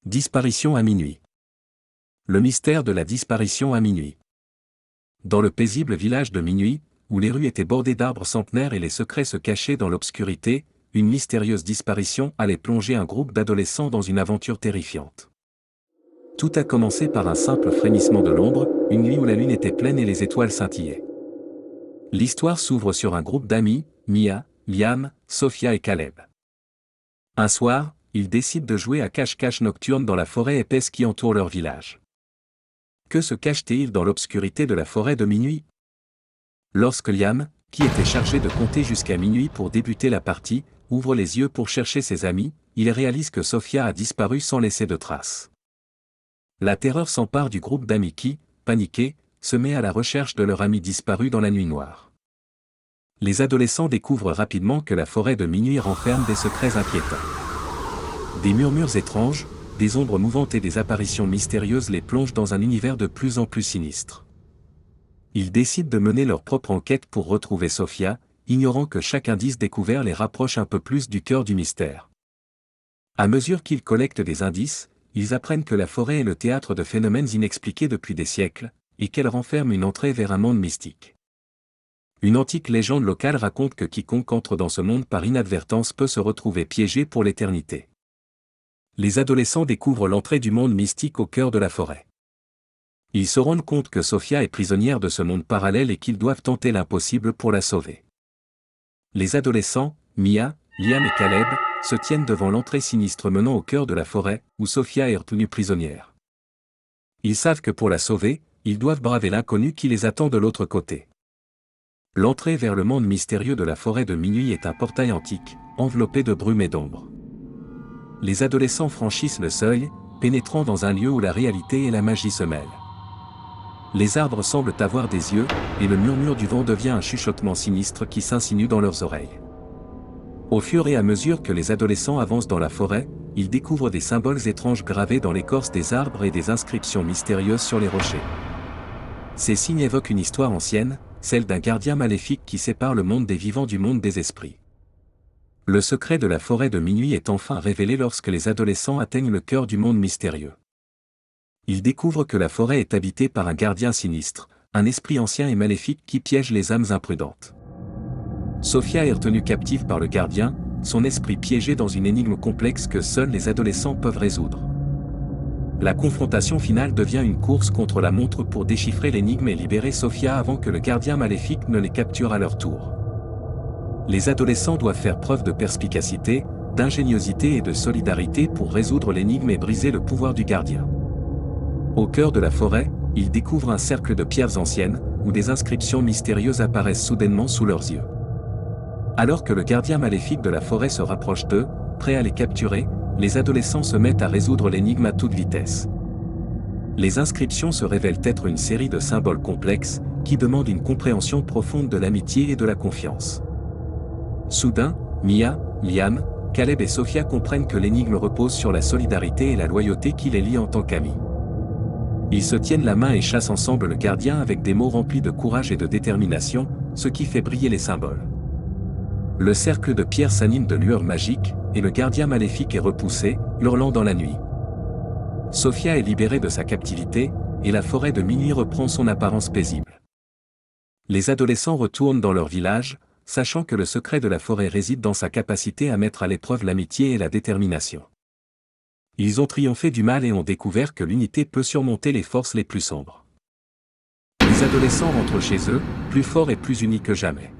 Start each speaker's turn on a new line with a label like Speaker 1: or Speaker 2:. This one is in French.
Speaker 1: Disparition à minuit. Le mystère de la disparition à minuit. Dans le paisible village de Minuit, où les rues étaient bordées d'arbres centenaires et les secrets se cachaient dans l'obscurité, une mystérieuse disparition allait plonger un groupe d'adolescents dans une aventure terrifiante. Tout a commencé par un simple frémissement de l'ombre, une nuit où la lune était pleine et les étoiles scintillaient. L'histoire s'ouvre sur un groupe d'amis, Mia, Liam, Sophia et Caleb. Un soir, ils décident de jouer à cache-cache nocturne dans la forêt épaisse qui entoure leur village. Que se cache-t-il dans l'obscurité de la forêt de Minuit? Lorsque Liam, qui était chargé de compter jusqu'à minuit pour débuter la partie, ouvre les yeux pour chercher ses amis, il réalise que Sophia a disparu sans laisser de traces. La terreur s'empare du groupe d'amis qui, paniqués, se met à la recherche de leur ami disparu dans la nuit noire. Les adolescents découvrent rapidement que la forêt de Minuit renferme des secrets inquiétants. Des murmures étranges, des ombres mouvantes et des apparitions mystérieuses les plongent dans un univers de plus en plus sinistre. Ils décident de mener leur propre enquête pour retrouver Sophia, ignorant que chaque indice découvert les rapproche un peu plus du cœur du mystère. À mesure qu'ils collectent des indices, ils apprennent que la forêt est le théâtre de phénomènes inexpliqués depuis des siècles, et qu'elle renferme une entrée vers un monde mystique. Une antique légende locale raconte que quiconque entre dans ce monde par inadvertance peut se retrouver piégé pour l'éternité. Les adolescents découvrent l'entrée du monde mystique au cœur de la forêt. Ils se rendent compte que Sophia est prisonnière de ce monde parallèle et qu'ils doivent tenter l'impossible pour la sauver. Les adolescents, Mia, Liam et Caleb, se tiennent devant l'entrée sinistre menant au cœur de la forêt, où Sophia est retenue prisonnière. Ils savent que pour la sauver, ils doivent braver l'inconnu qui les attend de l'autre côté. L'entrée vers le monde mystérieux de la forêt de Minuit est un portail antique, enveloppé de brume et d'ombre. Les adolescents franchissent le seuil, pénétrant dans un lieu où la réalité et la magie se mêlent. Les arbres semblent avoir des yeux, et le murmure du vent devient un chuchotement sinistre qui s'insinue dans leurs oreilles. Au fur et à mesure que les adolescents avancent dans la forêt, ils découvrent des symboles étranges gravés dans l'écorce des arbres et des inscriptions mystérieuses sur les rochers. Ces signes évoquent une histoire ancienne, celle d'un gardien maléfique qui sépare le monde des vivants du monde des esprits. Le secret de la forêt de Minuit est enfin révélé lorsque les adolescents atteignent le cœur du monde mystérieux. Ils découvrent que la forêt est habitée par un gardien sinistre, un esprit ancien et maléfique qui piège les âmes imprudentes. Sophia est retenue captive par le gardien, son esprit piégé dans une énigme complexe que seuls les adolescents peuvent résoudre. La confrontation finale devient une course contre la montre pour déchiffrer l'énigme et libérer Sophia avant que le gardien maléfique ne les capture à leur tour. Les adolescents doivent faire preuve de perspicacité, d'ingéniosité et de solidarité pour résoudre l'énigme et briser le pouvoir du gardien. Au cœur de la forêt, ils découvrent un cercle de pierres anciennes, où des inscriptions mystérieuses apparaissent soudainement sous leurs yeux. Alors que le gardien maléfique de la forêt se rapproche d'eux, prêt à les capturer, les adolescents se mettent à résoudre l'énigme à toute vitesse. Les inscriptions se révèlent être une série de symboles complexes, qui demandent une compréhension profonde de l'amitié et de la confiance. Soudain, Mia, Liam, Caleb et Sophia comprennent que l'énigme repose sur la solidarité et la loyauté qui les lient en tant qu'amis. Ils se tiennent la main et chassent ensemble le gardien avec des mots remplis de courage et de détermination, ce qui fait briller les symboles. Le cercle de pierre s'anime de lueurs magiques, et le gardien maléfique est repoussé, hurlant dans la nuit. Sophia est libérée de sa captivité, et la forêt de Minuit reprend son apparence paisible. Les adolescents retournent dans leur village, sachant que le secret de la forêt réside dans sa capacité à mettre à l'épreuve l'amitié et la détermination. Ils ont triomphé du mal et ont découvert que l'unité peut surmonter les forces les plus sombres. Les adolescents rentrent chez eux, plus forts et plus unis que jamais.